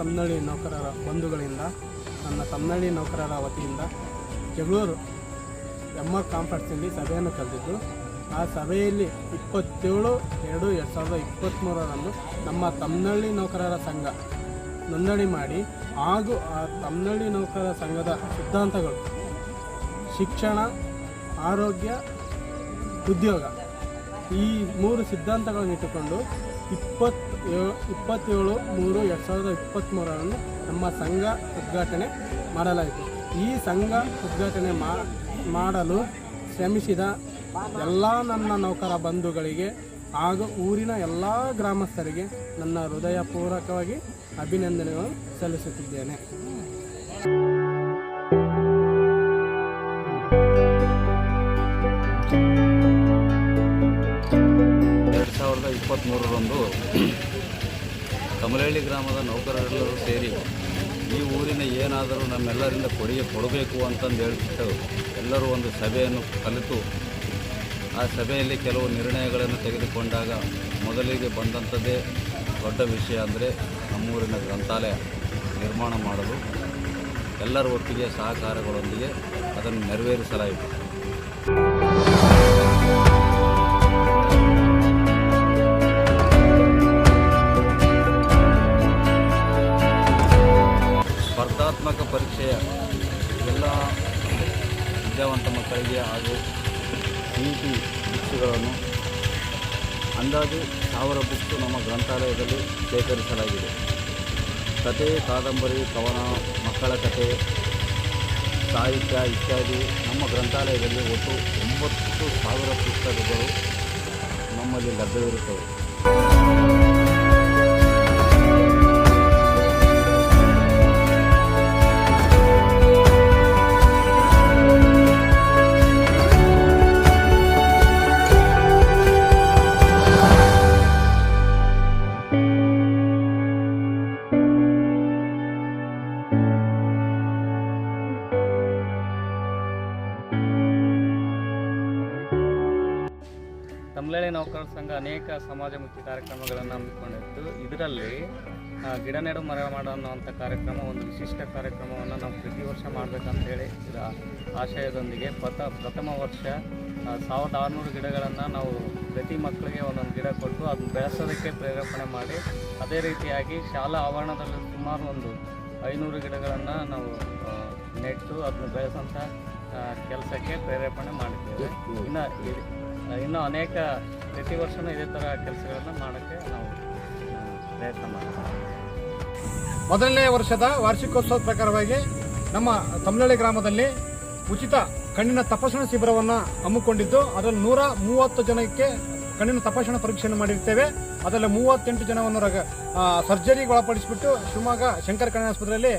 ತಮ್ಮನಹಳ್ಳಿ ನೌಕರರ ಬಂಧುಗಳಿಂದ ನನ್ನ ತಮ್ಮನಹಳ್ಳಿ ನೌಕರರ ವತಿಯಿಂದ ಜಗಳೂರು MR ಕಾಂಪ್ಲೆಕ್ಸ್ನಲ್ಲಿ ಸಭೆಯನ್ನು ಕರೆದಿದ್ದು, ಆ ಸಭೆಯಲ್ಲಿ 27/2/2023 ನಮ್ಮ ತಮ್ಮನಹಳ್ಳಿ ನೌಕರರ ಸಂಘ ನೋಂದಣಿ ಮಾಡಿ ಹಾಗೂ ಆ ತಮ್ಮನಹಳ್ಳಿ ನೌಕರರ ಸಂಘದ ಸಿದ್ಧಾಂತಗಳು ಶಿಕ್ಷಣ, ಆರೋಗ್ಯ, ಉದ್ಯೋಗ ಈ 3 ಸಿದ್ಧಾಂತಗಳನ್ನು ಇಟ್ಟುಕೊಂಡು 27/3/2023 ನಮ್ಮ ಸಂಘ ಉದ್ಘಾಟನೆ ಮಾಡಲಾಯಿತು. ಈ ಸಂಘ ಉದ್ಘಾಟನೆ ಮಾಡಲು ಶ್ರಮಿಸಿದ ಎಲ್ಲ ನನ್ನ ನೌಕರ ಬಂಧುಗಳಿಗೆ ಹಾಗೂ ಊರಿನ ಎಲ್ಲ ಗ್ರಾಮಸ್ಥರಿಗೆ ನನ್ನ ಹೃದಯಪೂರ್ವಕವಾಗಿ ಅಭಿನಂದನೆಗಳು ಸಲ್ಲಿಸುತ್ತಿದ್ದೇನೆ. 2023ರಂದು ತಮ್ಮನಹಳ್ಳಿ ಗ್ರಾಮದ ನೌಕರರೆಲ್ಲರೂ ಸೇರಿ ಈ ಊರಿನ ಏನಾದರೂ ನಮ್ಮೆಲ್ಲರಿಂದ ಕೊಡುಗೆ ಕೊಡಬೇಕು ಅಂತಂದು ಹೇಳ್ಬಿಟ್ಟು ಎಲ್ಲರೂ ಒಂದು ಸಭೆಯನ್ನು ಕಲಿತು ಆ ಸಭೆಯಲ್ಲಿ ಕೆಲವು ನಿರ್ಣಯಗಳನ್ನು ತೆಗೆದುಕೊಂಡಾಗ ಮೊದಲಿಗೆ ಬಂದಂಥದ್ದೇ ದೊಡ್ಡ ವಿಷಯ ಅಂದರೆ ನಮ್ಮೂರಿನ ಗ್ರಂಥಾಲಯ ನಿರ್ಮಾಣ ಮಾಡಲು ಎಲ್ಲರ ಒಟ್ಟಿಗೆ ಸಹಕಾರಗಳೊಂದಿಗೆ ಅದನ್ನು ನೆರವೇರಿಸಲಾಯಿತು. ಸ್ಪರ್ಧಾತ್ಮಕ ಪರೀಕ್ಷೆಯ ಎಲ್ಲ ವಿದ್ಯಾವಂತ ಮಕ್ಕಳಿಗೆ ಹಾಗೂ CET ಬುಕ್ಸ್ಗಳನ್ನು ಅಂದಾಜು 1000 ಬುಕ್ಸ್ ನಮ್ಮ ಗ್ರಂಥಾಲಯದಲ್ಲಿ ಶೇಖರಿಸಲಾಗಿದೆ. ಕತೆ, ಕಾದಂಬರಿ, ಕವನ, ಮಕ್ಕಳ ಕತೆ, ಸಾಹಿತ್ಯ ಇತ್ಯಾದಿ ನಮ್ಮ ಗ್ರಂಥಾಲಯದಲ್ಲಿ ಒಟ್ಟು 9000 ಪುಸ್ತಕಗಳು ನಮ್ಮಲ್ಲಿ ಲಭ್ಯವಿರುತ್ತವೆ. ತಮ್ಮನಹಳ್ಳಿ ನೌಕರರ ಸಂಘ ಅನೇಕ ಸಮಾಜಮುಖಿ ಕಾರ್ಯಕ್ರಮಗಳನ್ನು ಹಮ್ಮಿಕೊಂಡಿದ್ದು, ಇದರಲ್ಲಿ ಗಿಡ ನೆಡು ಮರ ಮಾಡೋ ಅನ್ನೋವಂಥ ಕಾರ್ಯಕ್ರಮ ಒಂದು ವಿಶಿಷ್ಟ ಕಾರ್ಯಕ್ರಮವನ್ನು ನಾವು ಪ್ರತಿ ವರ್ಷ ಮಾಡಬೇಕಂತೇಳಿ ಇದರ ಆಶಯದೊಂದಿಗೆ ಪ್ರಥಮ ವರ್ಷ 1600 ಗಿಡಗಳನ್ನು ನಾವು ಪ್ರತಿ ಮಕ್ಕಳಿಗೆ ಒಂದೊಂದು ಗಿಡ ಕೊಟ್ಟು ಅದನ್ನು ಬೆಳೆಸೋದಕ್ಕೆ ಪ್ರೇರೇಪಣೆ ಮಾಡಿ, ಅದೇ ರೀತಿಯಾಗಿ ಶಾಲಾ ಆವರಣದಲ್ಲಿ ಸುಮಾರು ಒಂದು 500 ಗಿಡಗಳನ್ನು ನಾವು ನೆಟ್ಟು ಅದನ್ನು ಬೆಳೆಸೋಂಥ ಕೆಲಸಕ್ಕೆ ಪ್ರೇರೇಪಣೆ ಮಾಡಿದ್ದೇವೆ. ಇನ್ನು ಅನೇಕ ಪ್ರತಿ ವರ್ಷವೂ ಇದೇ ಥರ ಕೆಲಸಗಳನ್ನು ಮಾಡೋಕ್ಕೆ ನಾವು ಪ್ರಯತ್ನ ಮಾಡ್ತೀವಿ. ಮೊದಲನೇ ವರ್ಷದ ವಾರ್ಷಿಕೋತ್ಸವದ ಪ್ರಕಾರವಾಗಿ ನಮ್ಮ ತಮ್ಮನಹಳ್ಳಿ ಗ್ರಾಮದಲ್ಲಿ ಉಚಿತ ಕಣ್ಣಿನ ತಪಾಸಣಾ ಶಿಬಿರವನ್ನು ಹಮ್ಮಿಕೊಂಡಿದ್ದು, ಅದರಲ್ಲಿ 130 ಜನಕ್ಕೆ ಕಣ್ಣಿನ ತಪಾಸಣಾ ಪರೀಕ್ಷೆಯನ್ನು ಮಾಡಿರ್ತೇವೆ. ಅದರಲ್ಲಿ 38 ಜನವನ್ನು ಸರ್ಜರಿಗೆ ಒಳಪಡಿಸಿಬಿಟ್ಟು ಶಿವಮೊಗ್ಗ ಶಂಕರ ಕಣ್ಣಿನ ಆಸ್ಪತ್ರೆಯಲ್ಲಿ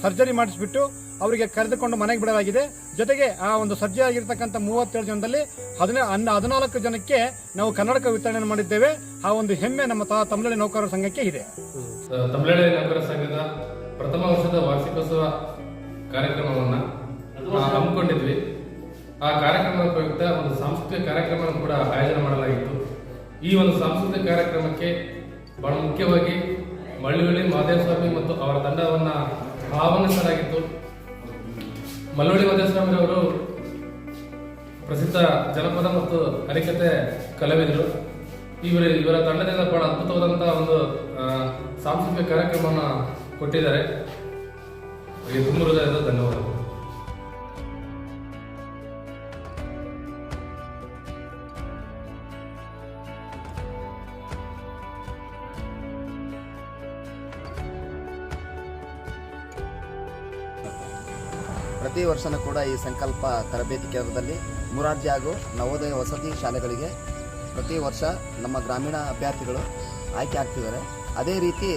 ಸರ್ಜರಿ ಮಾಡಿಸಿಬಿಟ್ಟು ಅವರಿಗೆ ಕರೆದುಕೊಂಡು ಮನೆಗೆ ಬಿಡಲಾಗಿದೆ. ಜೊತೆಗೆ ಆ ಒಂದು ಸರ್ಜರಿ ಆಗಿರ್ತಕ್ಕಂಥ 37 ಜನದಲ್ಲಿ 14 ಜನಕ್ಕೆ ನಾವು ಕನ್ನಡಕ ವಿತರಣೆ ಮಾಡಿದ್ದೇವೆ. ಆ ಒಂದು ಹೆಮ್ಮೆ ನಮ್ಮ ತಮ್ಮನಹಳ್ಳಿ ನೌಕರರ ಸಂಘಕ್ಕೆ ಇದೆ. ತಮ್ಮನಹಳ್ಳಿ ನೌಕರರ ಸಂಘದ ಪ್ರಥಮ ವರ್ಷದ ವಾರ್ಷಿಕೋತ್ಸವ ಕಾರ್ಯಕ್ರಮವನ್ನು ಹಮ್ಮಿಕೊಂಡಿದ್ವಿ. ಆ ಕಾರ್ಯಕ್ರಮದ ಪ್ರಯುಕ್ತ ಒಂದು ಸಾಂಸ್ಕೃತಿಕ ಕಾರ್ಯಕ್ರಮವನ್ನು ಕೂಡ ಆಯೋಜನೆ ಮಾಡಲಾಗಿತ್ತು. ಈ ಒಂದು ಸಾಂಸ್ಕೃತಿಕ ಕಾರ್ಯಕ್ರಮಕ್ಕೆ ಬಹಳ ಮುಖ್ಯವಾಗಿ ಮಳ್ಳವಳ್ಳಿ ಮಹದೇವಸ್ವಾಮಿ ಮತ್ತು ಅವರ ತಂಡವನ್ನು ಆಹ್ವಾನಿಸಲಾಗಿತ್ತು. ಮಳ್ಳವಳ್ಳಿ ಮಹದೇವಸ್ವಾಮಿರವರು ಪ್ರಸಿದ್ಧ ಜನಪದ ಮತ್ತು ಹರಿಕತೆ ಕಲಾವಿದರು. ಇವರ ತಂಡದಿಂದ ಬಹಳ ಅದ್ಭುತವಾದಂತಹ ಒಂದು ಸಾಂಸ್ಕೃತಿಕ ಕಾರ್ಯಕ್ರಮವನ್ನು ಕೊಟ್ಟಿದ್ದಾರೆ. ಅವರಿಗೆ ತುಂಬ ಹೃದಯದ ಧನ್ಯವಾದಗಳು. ಪ್ರತಿ ವರ್ಷವೂ ಕೂಡ ಈ ಸಂಕಲ್ಪ ತರಬೇತಿ ಕೇಂದ್ರದಲ್ಲಿ ಮುರಾರ್ಜಿ ಹಾಗೂ ನವೋದಯ ವಸತಿ ಶಾಲೆಗಳಿಗೆ ಪ್ರತಿ ವರ್ಷ ನಮ್ಮ ಗ್ರಾಮೀಣ ಅಭ್ಯರ್ಥಿಗಳು ಆಯ್ಕೆ ಆಗ್ತಿದ್ದಾರೆ. ಅದೇ ರೀತಿ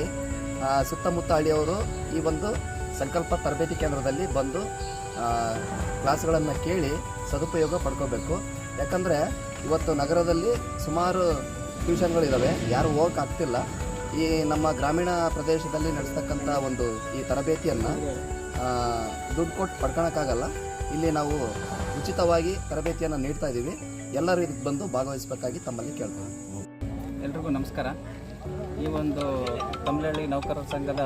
ಸುತ್ತಮುತ್ತ ಹಳ್ಳಿಯವರು ಈ ಒಂದು ಸಂಕಲ್ಪ ತರಬೇತಿ ಕೇಂದ್ರದಲ್ಲಿ ಬಂದು ಕ್ಲಾಸ್ಗಳನ್ನು ಕೇಳಿ ಸದುಪಯೋಗ ಪಡ್ಕೋಬೇಕು. ಯಾಕಂದರೆ ಇವತ್ತು ನಗರದಲ್ಲಿ ಸುಮಾರು ಟ್ಯೂಷನ್ಗಳಿದ್ದಾವೆ, ಯಾರು ಹೋಗೋಕ್ಕಾಗ್ತಿಲ್ಲ. ಈ ನಮ್ಮ ಗ್ರಾಮೀಣ ಪ್ರದೇಶದಲ್ಲಿ ನಡೆಸ್ತಕ್ಕಂಥ ಒಂದು ಈ ತರಬೇತಿಯನ್ನು ದುಡ್ಡು ಕೊಟ್ಟು ಪಡ್ಕೊಳಕ್ಕಾಗಲ್ಲ. ಇಲ್ಲಿ ನಾವು ಉಚಿತವಾಗಿ ತರಬೇತಿಯನ್ನು ನೀಡ್ತಾ ಇದ್ದೀವಿ. ಎಲ್ಲರೂ ಇದಕ್ಕೆ ಬಂದು ಭಾಗವಹಿಸಬೇಕಾಗಿ ತಮ್ಮಲ್ಲಿ ಕೇಳ್ತೀವಿ. ಎಲ್ರಿಗೂ ನಮಸ್ಕಾರ. ಈ ಒಂದು ತಮಿಳಹಳ್ಳಿ ನೌಕರರ ಸಂಘದ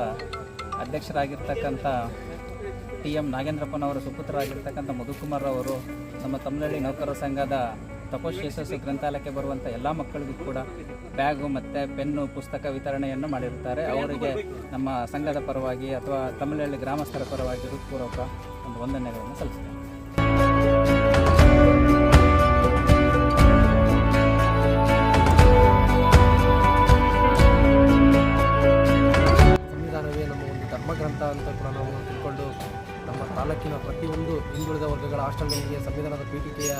ಅಧ್ಯಕ್ಷರಾಗಿರ್ತಕ್ಕಂಥ TM ನಾಗೇಂದ್ರಪ್ಪನವರ ಸುಪುತ್ರರಾಗಿರ್ತಕ್ಕಂಥ ಮಧುಕುಮಾರ್ ಅವರು ನಮ್ಮ ತಮಿಳಹಳ್ಳಿ ನೌಕರರ ಸಂಘದ ತಪೋಶೇಷಸ್ ಗ್ರಂಥಾಲಯಕ್ಕೆ ಬರುವಂಥ ಎಲ್ಲ ಮಕ್ಕಳಿಗೂ ಕೂಡ ಬ್ಯಾಗು ಮತ್ತು ಪೆನ್ನು ಪುಸ್ತಕ ವಿತರಣೆಯನ್ನು ಮಾಡಿರುತ್ತಾರೆ. ಅವರಿಗೆ ನಮ್ಮ ಸಂಘದ ಪರವಾಗಿ ಅಥವಾ ತಮಿಳಹಳ್ಳಿ ಗ್ರಾಮಸ್ಥರ ಪರವಾಗಿ ಹೃತ್ಪೂರ್ವಕ ಒಂದು ವಂದನೆಗಳನ್ನು ಸಲ್ಲಿಸ್ತೇನೆ. ಸಂವಿಧಾನವೇ ನಮ್ಮ ಒಂದು ಧರ್ಮಗ್ರಂಥ ಅಂತ ಕೂಡ ನಾವು ತಿಳ್ಕೊಂಡು ನಮ್ಮ ತಾಲೂಕಿನ ಪ್ರತಿಯೊಂದು ಹಿಂದುಳಿದ ವರ್ಗಗಳ ಹಾಸ್ಟೆಲ್ಗಳಿಗೆ ಸಂವಿಧಾನದ ಪೀಠಿಕೆಯ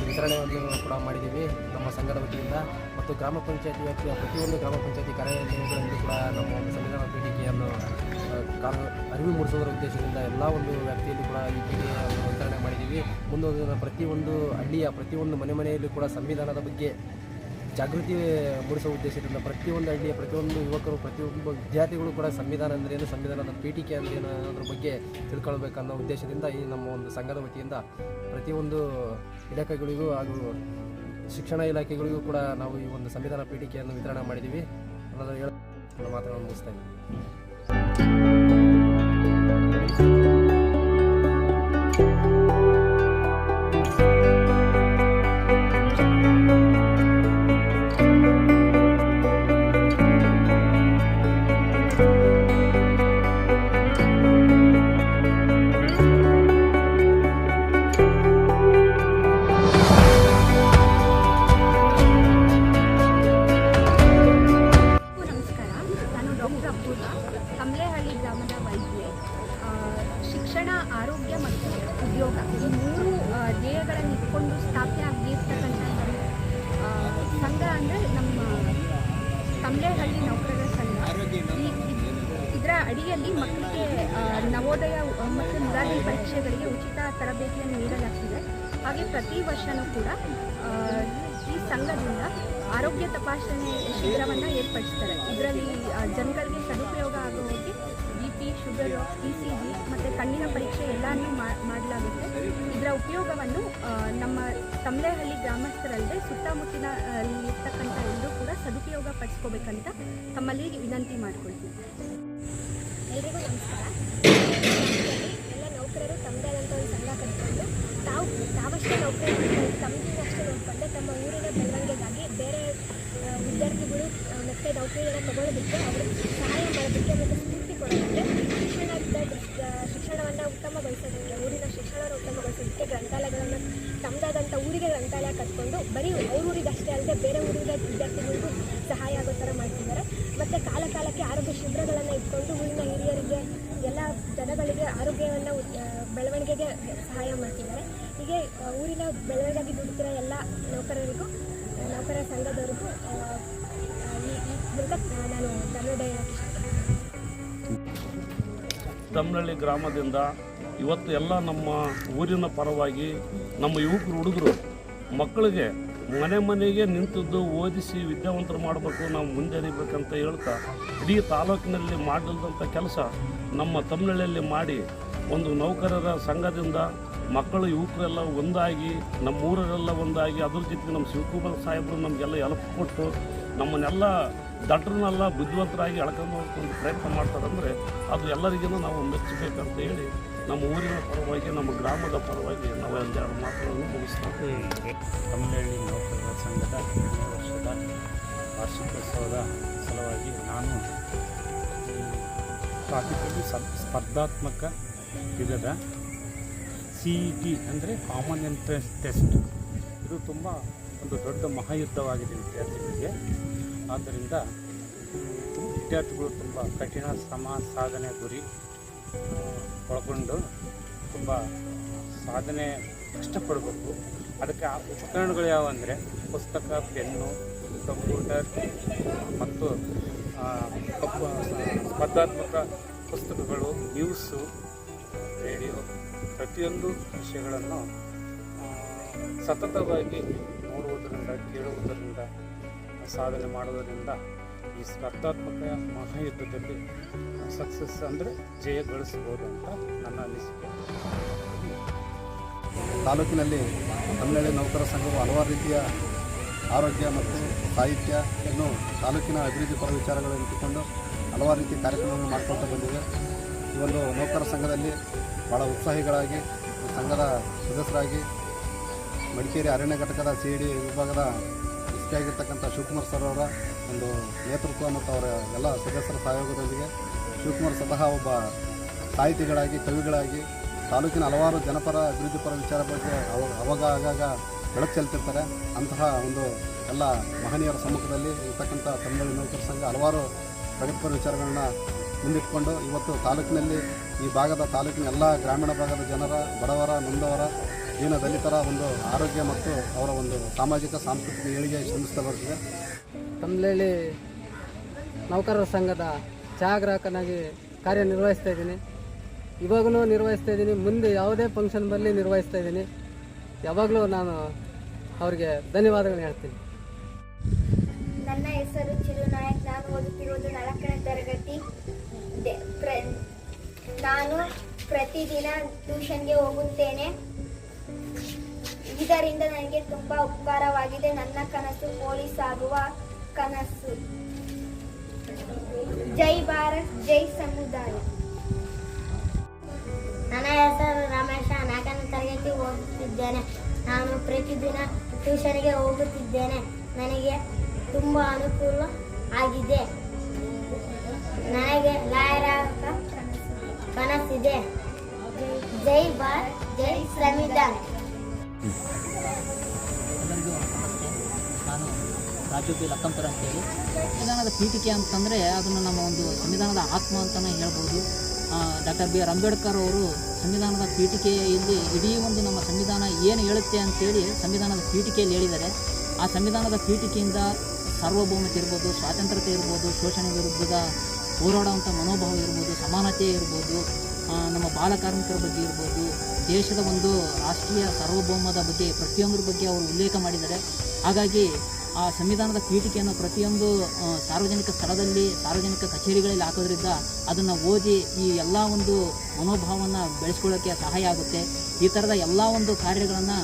ವಿತರಣೆಯನ್ನು ಕೂಡ ಮಾಡಿದ್ದೀವಿ ನಮ್ಮ ಸಂಘದ ವತಿಯಿಂದ. ಮತ್ತು ಗ್ರಾಮ ಪಂಚಾಯತಿ ವ್ಯಾಪ್ತಿಯ ಪ್ರತಿಯೊಂದು ಗ್ರಾಮ ಪಂಚಾಯತಿ ಕಾರ್ಯಾಲಯಗಳಲ್ಲಿ ಕೂಡ ನಮ್ಮ ಒಂದು ಸಂವಿಧಾನ ಪೀಠಿಕೆಯನ್ನು ಅರಿವು ಮೂಡಿಸುವುದರ ಉದ್ದೇಶದಿಂದ ಎಲ್ಲ ಒಂದು ವ್ಯಾಪ್ತಿಯಲ್ಲಿ ಕೂಡ ಈ ಪೀಠಿಕೆಯನ್ನು ವಿತರಣೆ ಮಾಡಿದ್ದೀವಿ. ಮುಂದೊಂದು ಪ್ರತಿಯೊಂದು ಹಳ್ಳಿಯ ಪ್ರತಿಯೊಂದು ಮನೆಯಲ್ಲೂ ಕೂಡ ಸಂವಿಧಾನದ ಬಗ್ಗೆ ಜಾಗೃತಿ ಮೂಡಿಸುವ ಉದ್ದೇಶದಿಂದ ಪ್ರತಿಯೊಂದು ಹಳ್ಳಿಯ ಪ್ರತಿಯೊಂದು ಯುವಕರು ಪ್ರತಿಯೊಬ್ಬ ವಿದ್ಯಾರ್ಥಿಗಳು ಕೂಡ ಸಂವಿಧಾನ ಅಂದ್ರೇನು, ಸಂವಿಧಾನದ ಪೀಠಿಕೆ ಅಂದ್ರೇನು ಅನ್ನೋದ್ರ ಬಗ್ಗೆ ತಿಳ್ಕೊಳ್ಬೇಕನ್ನೋ ಉದ್ದೇಶದಿಂದ ಈ ನಮ್ಮ ಒಂದು ಸಂಘದ ವತಿಯಿಂದ ಪ್ರತಿಯೊಂದು ಇಲಾಖೆಗಳಿಗೂ ಹಾಗೂ ಶಿಕ್ಷಣ ಇಲಾಖೆಗಳಿಗೂ ಕೂಡ ನಾವು ಈ ಒಂದು ಸಂವಿಧಾನ ಪೀಠಿಕೆಯನ್ನು ವಿತರಣೆ ಮಾಡಿದ್ದೀವಿ ಅನ್ನೋದನ್ನು ಹೇಳಿ ನನ್ನ ಮಾತನ್ನು ಮುಗಿಸ್ತಾ ಇದ್ದೀನಿ. ತಮ್ಲೇಹಳ್ಳಿ ಗ್ರಾಮದ ವೈದ್ಯೆ. ಶಿಕ್ಷಣ, ಆರೋಗ್ಯ ಮತ್ತು ಉದ್ಯೋಗ ಈ ಮೂರು ಧ್ಯೇಯಗಳನ್ನು ಇಟ್ಕೊಂಡು ಸ್ಥಾಪನೆ ಆಗಿರ್ತಕ್ಕಂಥ ಸಂಘ ಅಂದರೆ ನಮ್ಮ ತಮ್ಲೇಹಳ್ಳಿ ನೌಕರರ ಸಂಘ. ಇದರ ಅಡಿಯಲ್ಲಿ ಮಕ್ಕಳಿಗೆ ನವೋದಯ ಮತ್ತು ಮುರಾರ್ಜಿ ಪರೀಕ್ಷೆಗಳಿಗೆ ಉಚಿತ ತರಬೇತಿಯನ್ನು ನೀಡಲಾಗ್ತಿದೆ. ಹಾಗೆ ಪ್ರತಿ ವರ್ಷವೂ ಕೂಡ ಈ ಸಂಘದಿಂದ ಆರೋಗ್ಯ ತಪಾಸಣೆ ಶಿಬಿರವನ್ನು ಏರ್ಪಡಿಸ್ತಾರೆ. ಇದರಲ್ಲಿ ಜನಗಳಿಗೆ ಸದುಪಯೋಗ ಆಗೋ ಹೋಗಿ BP, ಶುಗರು, ECG ಮತ್ತು ಕಣ್ಣಿನ ಪರೀಕ್ಷೆ ಎಲ್ಲನೂ ಮಾಡಲಾಗುತ್ತೆ. ಇದರ ಉಪಯೋಗವನ್ನು ನಮ್ಮ ತಮ್ಲೇಹಳ್ಳಿ ಗ್ರಾಮಸ್ಥರಲ್ಲದೆ ಸುತ್ತಮುತ್ತಲಿನ ಇರ್ತಕ್ಕಂಥ ಎಲ್ಲರೂ ಕೂಡ ಸದುಪಯೋಗ ಪಡಿಸ್ಕೋಬೇಕಂತ ತಮ್ಮಲ್ಲಿ ವಿನಂತಿ ಮಾಡ್ಕೊಳ್ತೀವಿ. ಎಲ್ರಿಗೂ ನಮಸ್ಕಾರ. ಎಲ್ಲ ನೌಕರರು ತಮ್ಮದಾದಂಥ ಒಂದು ಸಂಘ ಕಟ್ಕೊಂಡು ತಾವಷ್ಟೇ ನೌಕರಿ ಮಾಡ್ಕೊಂಡು ತಮ್ಮದಷ್ಟೇ ನೋಡಿಕೊಂಡೆ ತಮ್ಮ ಊರಿನ ಬೆಳವಣಿಗೆಗಾಗಿ ಬೇರೆ ವಿದ್ಯಾರ್ಥಿಗಳು ಮತ್ತು ನೌಕರಿಯನ್ನು ತಗೊಳ್ಳೋದಕ್ಕೆ ಅವ್ರಿಗೆ ಸಹಾಯ ಮಾಡೋದಕ್ಕೆ ಮತ್ತು ಸ್ಫೂರ್ತಿ ಕೊಡೋದಕ್ಕೆ ಶಿಕ್ಷಣವನ್ನು ಉತ್ತಮಗೊಳಿಸೋದಕ್ಕೆ ಊರಿನ ಶಿಕ್ಷಣವನ್ನು ಉತ್ತಮಗೊಳಿಸೋದಕ್ಕೆ ಗ್ರಂಥಾಲಯಗಳನ್ನು ತಮ್ಮದಾದಂಥ ಊರಿಗೆ ಗ್ರಂಥಾಲಯ ಕಟ್ಕೊಂಡು ಬರೀ ಊರಿಗೆ ಅಷ್ಟೇ ಅಲ್ಲದೆ ಬೇರೆ ಊರಿನ ವಿದ್ಯಾರ್ಥಿಗಳಿಗೂ ಸಹಾಯ ಆಗೋ ಥರ ಮಾಡ್ತಿದ್ದಾರೆ. ಮತ್ತು ಕಾಲಕ್ಕೆ ಆರೋಗ್ಯ ಶಿಬಿರಗಳನ್ನು ಇಟ್ಕೊಂಡು ಊರಿನ ಹಿರಿಯರಿಗೆ ಎಲ್ಲ ಜನಗಳಿಗೆ ಆರೋಗ್ಯವನ್ನು ಬೆಳವಣಿಗೆಗೆ ಸಹಾಯ ಮಾಡ್ತಿದ್ದಾರೆ. ಹೀಗೆ ಊರಿನ ಬೆಳವಣಿಗೆಗೆ ದುಡಿತಿರೋ ಎಲ್ಲ ನೌಕರರಿಗೂ ನೌಕರ ಸಂಘದವರಿಗೂ ಈ ಮೂಲಕ ನಾನು ಧನ್ಯವಾದ ಹೇಳೋಕ್ಕೆ ತಮ್ನಹಳ್ಳಿ ಗ್ರಾಮದಿಂದ ಇವತ್ತು ಎಲ್ಲ ನಮ್ಮ ಊರಿನ ಪರವಾಗಿ ನಮ್ಮ ಯುವಕರು ಹುಡುಗರು ಮಕ್ಕಳಿಗೆ ಮನೆಗೆ ನಿಂತಿದ್ದು ಓದಿಸಿ ವಿದ್ಯಾವಂತರು ಮಾಡಬೇಕು, ನಾವು ಮುಂದರಿಬೇಕಂತ ಹೇಳ್ತಾ ಇಡೀ ತಾಲೂಕಿನಲ್ಲಿ ಮಾಡಿದಂಥ ಕೆಲಸ ನಮ್ಮ ತಮ್ನಹಳ್ಳಿಯಲ್ಲಿ ಮಾಡಿ ಒಂದು ನೌಕರರ ಸಂಘದಿಂದ ಮಕ್ಕಳು ಯುವಕರೆಲ್ಲ ಒಂದಾಗಿ ನಮ್ಮ ಊರರೆಲ್ಲ ಒಂದಾಗಿ ಅದ್ರ ಜೊತೆಗೆ ನಮ್ಮ ಶಿವಕುಮಾರ್ ಸಾಹೇಬರು ನಮಗೆಲ್ಲ ಹೆಲ್ಪ್ ಕೊಟ್ಟು ನಮ್ಮನ್ನೆಲ್ಲ ದಟ್ಟರನ್ನೆಲ್ಲ ಬುದ್ಧಿವಂತರಾಗಿ ಎಳ್ಕೊಂಡು ಹೋಗ್ಕೊಂಡು ಪ್ರಯತ್ನ ಮಾಡ್ತಾರಂದರೆ ಅದು ಎಲ್ಲರಿಗೂ ನಾವು ಮೆಚ್ಚಬೇಕಂತ ಹೇಳಿ ನಮ್ಮ ಊರಿನ ಪರವಾಗಿ ನಮ್ಮ ಗ್ರಾಮದ ಪರವಾಗಿ ನಾವು ಒಂದೆರಡು ಮಾತುಗಳನ್ನು ಮುಗಿಸ್ತೀವಿ. ತಮ್ನಹಳ್ಳಿ ನೌಕರರ ಸಂಘದ 2ನೇ ವರ್ಷದ ವಾರ್ಷಿಕೋತ್ಸವದ ಸಲುವಾಗಿ ನಾನು ಟಾಪಿಕಲ್ಲಿ ಸ್ಪರ್ಧಾತ್ಮಕ ವಿಧದ CET ಅಂದರೆ ಕಾಮನ್ ಎಂಟ್ರೆನ್ಸ್ ಟೆಸ್ಟ್. ಇದು ತುಂಬ ಒಂದು ದೊಡ್ಡ ಮಹಾಯುದ್ಧವಾಗಿದೆ ವಿದ್ಯಾರ್ಥಿಗಳಿಗೆ. ಆದ್ದರಿಂದ ವಿದ್ಯಾರ್ಥಿಗಳು ತುಂಬ ಕಠಿಣ ಶ್ರಮ ಸಾಧನೆ ಗುರಿ ಒಳಗೊಂಡು ತುಂಬ ಸಾಧನೆ ಕಷ್ಟಪಡಬೇಕು. ಅದಕ್ಕೆ ಆ ಉಪಕರಣಗಳು ಯಾವುವಂದರೆ ಪುಸ್ತಕ, ಪೆನ್ನು, ಕಂಪ್ಯೂಟರ್ ಮತ್ತು ಸ್ಪರ್ಧಾತ್ಮಕ ಪುಸ್ತಕಗಳು, ನ್ಯೂಸು, ರೇಡಿಯೋ ಪ್ರತಿಯೊಂದು ವಿಷಯಗಳನ್ನು ಸತತವಾಗಿ ನೋಡುವುದರಿಂದ ಕೇಳುವುದರಿಂದ ಸಾಧನೆ ಮಾಡುವುದರಿಂದ ಈ ಸ್ಪರ್ಧಾತ್ಮಕ ಮಹಾಯುದ್ಧದಲ್ಲಿ ಸಕ್ಸಸ್ ಅಂದರೆ ಜಯ ಗಳಿಸ್ಬೋದು ಅಂತ ನನ್ನ ಅನಿಸಿಕೆ. ತಾಲೂಕಿನಲ್ಲಿ ತಮ್ನಹಳ್ಳಿ ನೌಕರ ಸಂಘವು ಹಲವಾರು ರೀತಿಯ ಆರೋಗ್ಯ ಮತ್ತು ಸಾಹಿತ್ಯವನ್ನು ತಾಲೂಕಿನ ಅಭಿವೃದ್ಧಿ ಪರ ವಿಚಾರಗಳನ್ನು ಇಟ್ಟುಕೊಂಡು ಹಲವಾರು ರೀತಿ ಕಾರ್ಯಕ್ರಮಗಳನ್ನು ಮಾಡಿಕೊಳ್ತಾ ಬಂದಿದೆ. ಈ ಒಂದು ನೌಕರ ಸಂಘದಲ್ಲಿ ಭಾಳ ಉತ್ಸಾಹಿಗಳಾಗಿ ಸಂಘದ ಸದಸ್ಯರಾಗಿ ಮಡಿಕೇರಿ ಅರಣ್ಯ ಘಟಕದ CID ವಿಭಾಗದ ಎಸ್ಪಿ ಆಗಿರ್ತಕ್ಕಂಥ ಶಿವಕುಮಾರ್ ಸರ್ ಅವರ ಒಂದು ನೇತೃತ್ವ ಮತ್ತು ಅವರ ಎಲ್ಲ ಸದಸ್ಯರ ಸಹಯೋಗದೊಂದಿಗೆ ಶಿವಕುಮಾರ್ ಸ್ವತಃ ಒಬ್ಬ ಸಾಹಿತಿಗಳಾಗಿ ಕವಿಗಳಾಗಿ ತಾಲೂಕಿನ ಹಲವಾರು ಜನಪರ ಅಭಿವೃದ್ಧಿಪರ ವಿಚಾರ ಬಗ್ಗೆ ಅವಾಗ ಆಗಾಗ ಬೆಳಕು ಚೆಲ್ತಿರ್ತಾರೆ. ಅಂತಹ ಒಂದು ಎಲ್ಲ ಮಹನೀಯರ ಸಮ್ಮುಖದಲ್ಲಿ ಇರ್ತಕ್ಕಂಥ ತಮಿಳುನಾಡು ನೌಕರ ಸಂಘ ಹಲವಾರು ಪ್ರಗತಿಪರ ವಿಚಾರಗಳನ್ನ ಮುಂದಿಟ್ಕೊಂಡು ಇವತ್ತು ತಾಲೂಕಿನಲ್ಲಿ ಈ ತಾಲೂಕಿನ ಎಲ್ಲ ಗ್ರಾಮೀಣ ಭಾಗದ ಜನರ ಬಡವರ ನೊಂದವರ ದೀನ ದಲಿತರ ಒಂದು ಆರೋಗ್ಯ ಮತ್ತು ಅವರ ಒಂದು ಸಾಮಾಜಿಕ ಸಾಂಸ್ಕೃತಿಕ ಏಳಿಗೆ ಶ್ರಮಿಸ್ತಾ ಬರ್ತಿದೆ. ತಮ್ಲಹಳ್ಳಿ ನೌಕರರ ಸಂಘದ ಛಾಯಾಗ್ರಾಹಕನಾಗಿ ಕಾರ್ಯನಿರ್ವಹಿಸ್ತಾ ಇದ್ದೀನಿ. ಇವಾಗಲೂ ನಿರ್ವಹಿಸ್ತಾ ಇದ್ದೀನಿ, ಮುಂದೆ ಯಾವುದೇ ಫಂಕ್ಷನ್ ಬರಲಿ ನಿರ್ವಹಿಸ್ತಾ ಇದ್ದೀನಿ. ಯಾವಾಗಲೂ ನಾನು ಅವರಿಗೆ ಧನ್ಯವಾದಗಳನ್ನು ಹೇಳ್ತೀನಿ. ನನ್ನ ಹೆಸರು ಚಿರುನಾಯಕ್. ನಾನು ಓದುತ್ತಿರುವುದು 4ನೇ ತರಗತಿ. ನಾನು ಪ್ರತಿದಿನ ಟ್ಯೂಷನ್ಗೆ ಹೋಗುತ್ತೇನೆ. ಇದರಿಂದ ನನಗೆ ತುಂಬ ಉಪಕಾರವಾಗಿದೆ. ನನ್ನ ಕನಸು ಪೊಲೀಸ್ ಆಗುವ ಕನಸು. ಜೈ ಭಾರತ್, ಜೈ ಸಮುದಾಯ. ನನ್ನ ಹೆಸರು ರಮೇಶ. 4ನೇ ತರಗತಿ ಓದುತ್ತಿದ್ದೇನೆ. ನಾನು ಪ್ರತಿದಿನ ಟ್ಯೂಷನ್ಗೆ ಹೋಗುತ್ತಿದ್ದೇನೆ. ನನಗೆ ತುಂಬ ಅನುಕೂಲ ಆಗಿದೆ. ನನಗೆ ಲಾಯರ್ ಆಗ ಕನಸಿದೆ. ಜೈ ಭಾರತ್, ಜೈ ಸಂವಿಧಾನ. ಎಲ್ಲರಿಗೂ ನಮಸ್ತೆ. ನಾನು ರಾಜು ಬಿ ಲಕ್ಕಂಪುರ ಅಂತೇಳಿ. ಸಂವಿಧಾನದ ಪೀಠಿಕೆ ಅಂತಂದರೆ ಅದನ್ನು ನಮ್ಮ ಒಂದು ಸಂವಿಧಾನದ ಆತ್ಮ ಅಂತಲೇ ಹೇಳ್ಬೋದು. Doctor B.R. ಅಂಬೇಡ್ಕರ್ ಅವರು ಸಂವಿಧಾನದ ಪೀಠಿಕೆಯಲ್ಲಿ ಇಡೀ ಒಂದು ನಮ್ಮ ಸಂವಿಧಾನ ಏನು ಹೇಳುತ್ತೆ ಅಂತೇಳಿ ಸಂವಿಧಾನದ ಪೀಠಿಕೆಯಲ್ಲಿ ಹೇಳಿದ್ದಾರೆ. ಆ ಸಂವಿಧಾನದ ಪೀಠಿಕೆಯಿಂದ ಸಾರ್ವಭೌಮತೆ ಇರ್ಬೋದು, ಸ್ವಾತಂತ್ರ್ಯತೆ ಇರ್ಬೋದು, ಶೋಷಣೆ ವಿರುದ್ಧದ ಹೋರಾಡುವಂಥ ಮನೋಭಾವ ಇರ್ಬೋದು, ಸಮಾನತೆ ಇರ್ಬೋದು, ನಮ್ಮ ಬಾಲಕಾರ್ಮಿಕರ ಬಗ್ಗೆ ಇರ್ಬೋದು, ದೇಶದ ಒಂದು ರಾಷ್ಟ್ರೀಯ ಸಾರ್ವಭೌಮದ ಬಗ್ಗೆ ಪ್ರತಿಯೊಂದರ ಬಗ್ಗೆ ಅವರು ಉಲ್ಲೇಖ ಮಾಡಿದ್ದಾರೆ. ಹಾಗಾಗಿ ಆ ಸಂವಿಧಾನದ ಪೀಠಿಕೆಯನ್ನು ಪ್ರತಿಯೊಂದು ಸಾರ್ವಜನಿಕ ಸ್ಥಳದಲ್ಲಿ, ಸಾರ್ವಜನಿಕ ಕಚೇರಿಗಳಲ್ಲಿ ಹಾಕೋದ್ರಿಂದ ಅದನ್ನು ಓದಿ ಈ ಎಲ್ಲ ಒಂದು ಮನೋಭಾವವನ್ನು ಬೆಳೆಸ್ಕೊಳ್ಳೋಕ್ಕೆ ಸಹಾಯ ಆಗುತ್ತೆ. ಈ ಥರದ ಎಲ್ಲ ಒಂದು ಕಾರ್ಯಗಳನ್ನು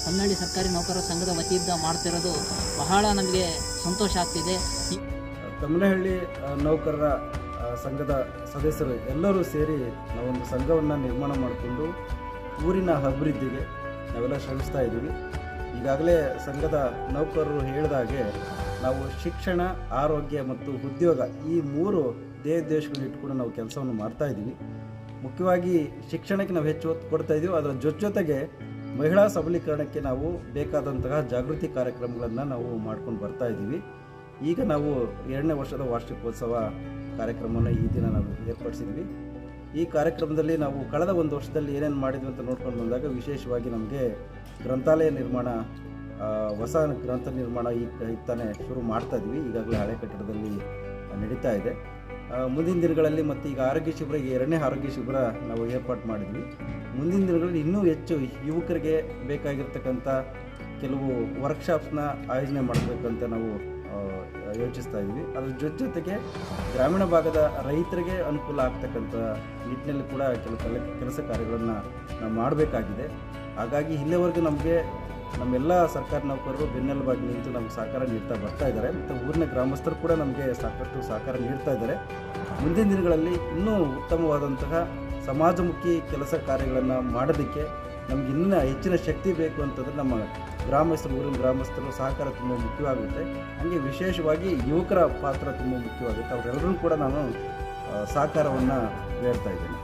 ತಮಿಳುನಾಡು ಸರ್ಕಾರಿ ನೌಕರರ ಸಂಘದ ವತಿಯಿಂದ ಮಾಡ್ತಿರೋದು ಬಹಳ ನಮಗೆ ಸಂತೋಷ ಆಗ್ತಿದೆ. ತಮಿಳುನಾಡು ನೌಕರರ ಸಂಘದ ಸದಸ್ಯರು ಎಲ್ಲರೂ ಸೇರಿ ನಾವೊಂದು ಸಂಘವನ್ನು ನಿರ್ಮಾಣ ಮಾಡಿಕೊಂಡು ಊರಿನ ಅಭಿವೃದ್ಧಿಗೆ ನಾವೆಲ್ಲ ಶ್ರಮಿಸ್ತಾ ಇದ್ದೀವಿ. ಈಗಾಗಲೇ ಸಂಘದ ನೌಕರರು ಹೇಳಿದಾಗೆ ನಾವು ಶಿಕ್ಷಣ, ಆರೋಗ್ಯ ಮತ್ತು ಉದ್ಯೋಗ ಈ 3 ದೇಶಗಳನ್ನ ಇಟ್ಕೊಂಡು ನಾವು ಕೆಲಸವನ್ನು ಮಾಡ್ತಾಯಿದ್ದೀವಿ. ಮುಖ್ಯವಾಗಿ ಶಿಕ್ಷಣಕ್ಕೆ ನಾವು ಹೆಚ್ಚು ಒತ್ತು ಕೊಡ್ತಾ ಇದ್ದೀವಿ. ಅದರ ಜೊತೆಗೆ ಮಹಿಳಾ ಸಬಲೀಕರಣಕ್ಕೆ ನಾವು ಬೇಕಾದಂತಹ ಜಾಗೃತಿ ಕಾರ್ಯಕ್ರಮಗಳನ್ನು ನಾವು ಮಾಡ್ಕೊಂಡು ಬರ್ತಾ ಇದ್ದೀವಿ. ಈಗ ನಾವು 2ನೇ ವರ್ಷದ ವಾರ್ಷಿಕೋತ್ಸವ ಕಾರ್ಯಕ್ರಮವನ್ನು ಈ ದಿನ ನಾವು ಏರ್ಪಡಿಸಿದ್ವಿ. ಈ ಕಾರ್ಯಕ್ರಮದಲ್ಲಿ ನಾವು ಕಳೆದ ಒಂದು ವರ್ಷದಲ್ಲಿ ಏನೇನು ಮಾಡಿದ್ವಿ ಅಂತ ನೋಡ್ಕೊಂಡು ಬಂದಾಗ ವಿಶೇಷವಾಗಿ ನಮಗೆ ಗ್ರಂಥಾಲಯ ನಿರ್ಮಾಣ, ಹೊಸ ಗ್ರಂಥ ನಿರ್ಮಾಣ ಈಗ ತಾನೇ ಶುರು ಮಾಡ್ತಾ ಇದ್ವಿ. ಈಗಾಗಲೇ ಹಳೆ ಕಟ್ಟಡದಲ್ಲಿ ನಡೀತಾ ಇದೆ. ಮುಂದಿನ ದಿನಗಳಲ್ಲಿ ಮತ್ತು ಈಗ ಆರೋಗ್ಯ ಶಿಬಿರ, 2ನೇ ಆರೋಗ್ಯ ಶಿಬಿರ ನಾವು ಏರ್ಪಾಡು ಮಾಡಿದ್ವಿ. ಮುಂದಿನ ದಿನಗಳಲ್ಲಿ ಇನ್ನೂ ಹೆಚ್ಚು ಯುವಕರಿಗೆ ಬೇಕಾಗಿರ್ತಕ್ಕಂಥ ಕೆಲವು ವರ್ಕ್ಶಾಪ್ಸ್ನ ಆಯೋಜನೆ ಮಾಡಬೇಕಂತ ನಾವು ಯೋಚಿಸ್ತಾ ಇದ್ವಿ. ಅದ್ರ ಜೊತೆಗೆ ಗ್ರಾಮೀಣ ಭಾಗದ ರೈತರಿಗೆ ಅನುಕೂಲ ಆಗ್ತಕ್ಕಂಥ ನಿಟ್ಟಿನಲ್ಲಿ ಕೂಡ ಕೆಲಸ ಕಾರ್ಯಗಳನ್ನು ನಾವು ಮಾಡಬೇಕಾಗಿದೆ. ಹಾಗಾಗಿ ಇಲ್ಲಿವರೆಗೂ ನಮಗೆ ನಮ್ಮೆಲ್ಲ ಸರ್ಕಾರಿ ನೌಕರರು ಬೆನ್ನೆಲುಬಾಗಿ ನಿಂತು ನಮಗೆ ಸಹಕಾರ ನೀಡ್ತಾ ಬರ್ತಾ ಇದ್ದಾರೆ. ಮತ್ತು ಊರಿನ ಗ್ರಾಮಸ್ಥರು ಕೂಡ ನಮಗೆ ಸಾಕಷ್ಟು ಸಹಕಾರ ನೀಡ್ತಾ ಇದ್ದಾರೆ. ಮುಂದಿನ ದಿನಗಳಲ್ಲಿ ಇನ್ನೂ ಉತ್ತಮವಾದಂತಹ ಸಮಾಜಮುಖಿ ಕೆಲಸ ಕಾರ್ಯಗಳನ್ನು ಮಾಡೋದಕ್ಕೆ ನಮ್ಗೆ ಇನ್ನೂ ಹೆಚ್ಚಿನ ಶಕ್ತಿ ಬೇಕು ಅಂತಂದರೆ ನಮ್ಮ ಗ್ರಾಮಸ್ಥರು, ಊರಿನ ಗ್ರಾಮಸ್ಥರು ಸಹಕಾರ ತುಂಬ ಮುಖ್ಯವಾಗುತ್ತೆ. ಹಾಗೆ ವಿಶೇಷವಾಗಿ ಯುವಕರ ಪಾತ್ರ ತುಂಬ ಮುಖ್ಯವಾಗುತ್ತೆ. ಅವರೆಲ್ಲರೂ ಕೂಡ ನಾನು ಸಹಕಾರವನ್ನು ಹೇಳ್ತಾ ಇದ್ದೇನೆ.